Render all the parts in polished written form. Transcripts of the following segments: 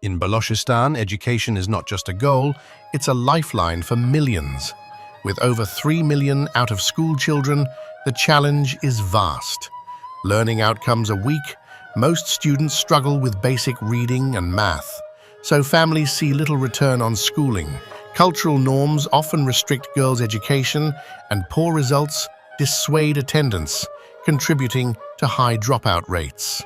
In Balochistan, education is not just a goal, it's a lifeline for millions. With over 3 million out-of-school children, the challenge is vast. Learning outcomes are weak, most students struggle with basic reading and math, so families see little return on schooling. Cultural norms often restrict girls' education, and poor results dissuade attendance, contributing to high dropout rates.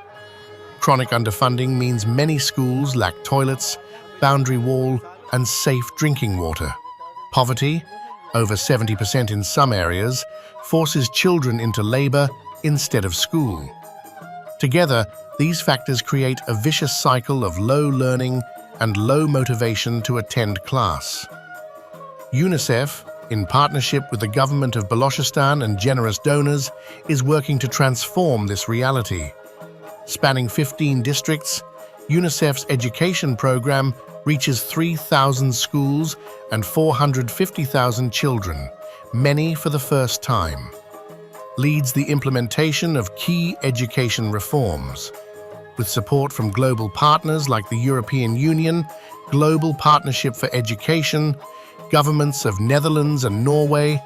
Chronic underfunding means many schools lack toilets, boundary wall, and safe drinking water. Poverty, over 70% in some areas, forces children into labor instead of school. Together, these factors create a vicious cycle of low learning and low motivation to attend class. UNICEF, in partnership with the government of Balochistan and generous donors, is working to transform this reality. Spanning 15 districts, UNICEF's education program reaches 3,000 schools and 450,000 children, many for the first time. Leads the implementation of key education reforms. With support from global partners like the European Union, Global Partnership for Education, governments of Netherlands and Norway,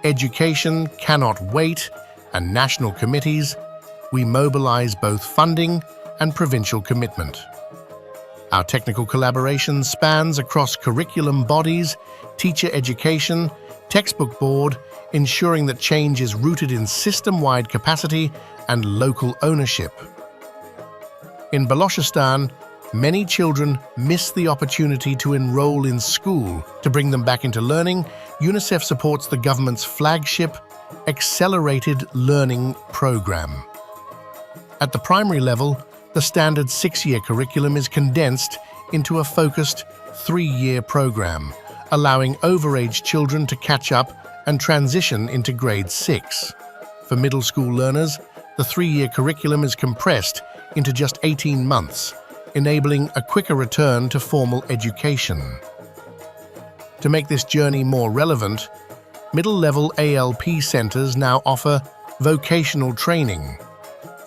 Education Cannot Wait, and national committees, we mobilize both funding and provincial commitment. Our technical collaboration spans across curriculum bodies, teacher education, textbook board, ensuring that change is rooted in system-wide capacity and local ownership. In Balochistan, many children miss the opportunity to enroll in school. To bring them back into learning, UNICEF supports the government's flagship Accelerated Learning Program. At the primary level, the standard 6-year curriculum is condensed into a focused 3-year program, allowing overage children to catch up and transition into grade 6. For middle school learners, the 3-year curriculum is compressed into just 18 months, enabling a quicker return to formal education. To make this journey more relevant, middle-level ALP centers now offer vocational training,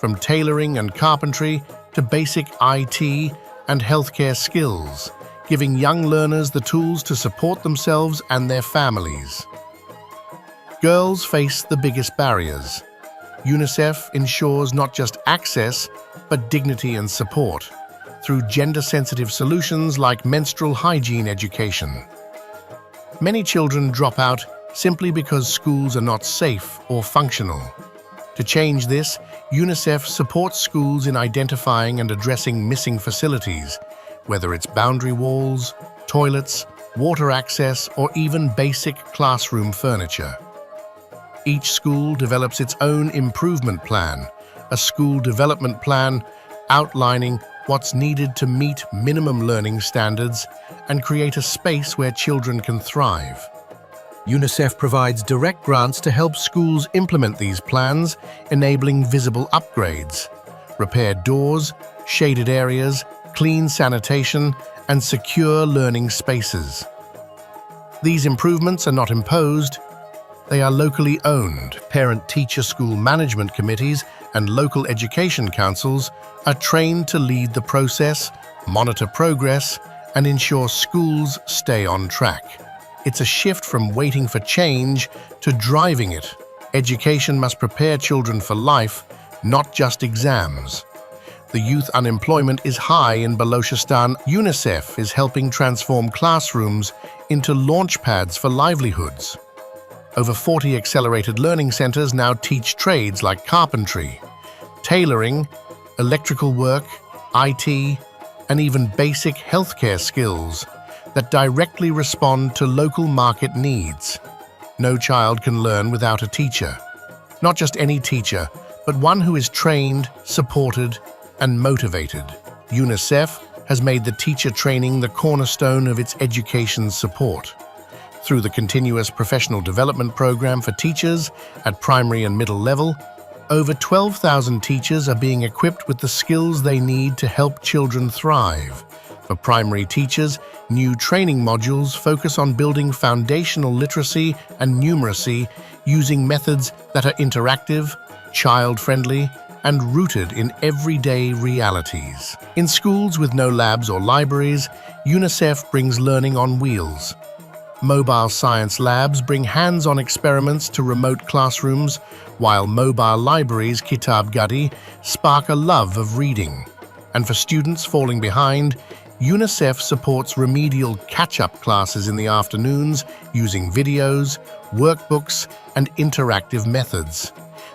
from tailoring and carpentry to basic IT and healthcare skills, giving young learners the tools to support themselves and their families. Girls face the biggest barriers. UNICEF ensures not just access, but dignity and support through gender-sensitive solutions like menstrual hygiene education. Many children drop out simply because schools are not safe or functional. To change this, UNICEF supports schools in identifying and addressing missing facilities, whether it's boundary walls, toilets, water access, or even basic classroom furniture. Each school develops its own improvement plan, a school development plan outlining what's needed to meet minimum learning standards and create a space where children can thrive. UNICEF provides direct grants to help schools implement these plans, enabling visible upgrades, repaired doors, shaded areas, clean sanitation, and secure learning spaces. These improvements are not imposed, they are locally owned. Parent-teacher school management committees and local education councils are trained to lead the process, monitor progress, and ensure schools stay on track. It's a shift from waiting for change to driving it. Education must prepare children for life, not just exams. The youth unemployment is high in Balochistan. UNICEF is helping transform classrooms into launchpads for livelihoods. Over 40 accelerated learning centers now teach trades like carpentry, tailoring, electrical work, IT, and even basic healthcare skills that directly respond to local market needs. No child can learn without a teacher. Not just any teacher, but one who is trained, supported, and motivated. UNICEF has made the teacher training the cornerstone of its education support. Through the continuous professional development program for teachers at primary and middle level, over 12,000 teachers are being equipped with the skills they need to help children thrive. For primary teachers, new training modules focus on building foundational literacy and numeracy using methods that are interactive, child-friendly, and rooted in everyday realities. In schools with no labs or libraries, UNICEF brings learning on wheels. Mobile science labs bring hands-on experiments to remote classrooms, while mobile libraries, Kitab Gadi, spark a love of reading. And for students falling behind, UNICEF supports remedial catch-up classes in the afternoons using videos, workbooks, and interactive methods.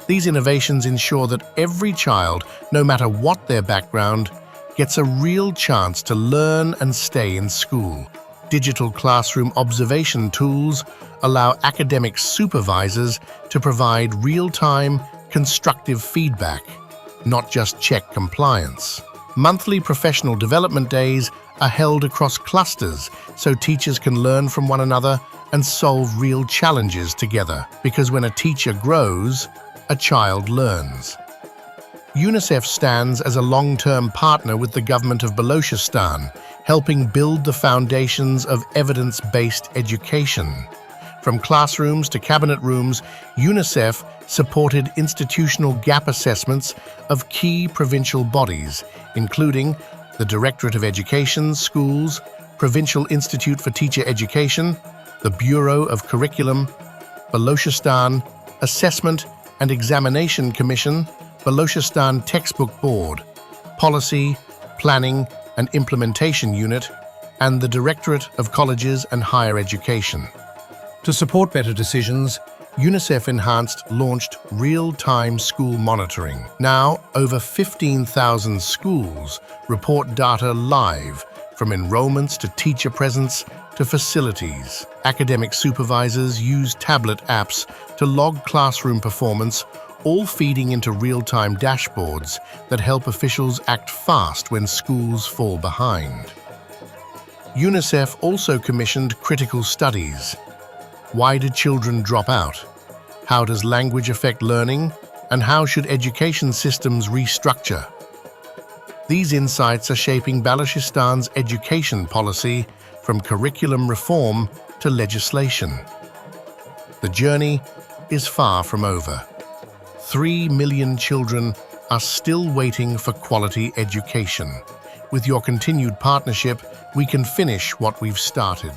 These innovations ensure that every child, no matter what their background, gets a real chance to learn and stay in school. Digital classroom observation tools allow academic supervisors to provide real-time, constructive feedback, not just check compliance. Monthly professional development days are held across clusters so teachers can learn from one another and solve real challenges together. Because when a teacher grows, a child learns. UNICEF stands as a long-term partner with the government of Balochistan, helping build the foundations of evidence-based education. From classrooms to cabinet rooms, UNICEF supported institutional gap assessments of key provincial bodies, including the Directorate of Education, Schools, Provincial Institute for Teacher Education, the Bureau of Curriculum, Balochistan Assessment and Examination Commission, Balochistan Textbook Board, Policy, Planning and Implementation Unit, and the Directorate of Colleges and Higher Education. To support better decisions, UNICEF launched real-time school monitoring. Now, over 15,000 schools report data live, from enrollments to teacher presence to facilities. Academic supervisors use tablet apps to log classroom performance, all feeding into real-time dashboards that help officials act fast when schools fall behind. UNICEF also commissioned critical studies. Why do children drop out? How does language affect learning? And how should education systems restructure? These insights are shaping Balochistan's education policy, from curriculum reform to legislation. The journey is far from over. 3 million children are still waiting for quality education. With your continued partnership, we can finish what we've started.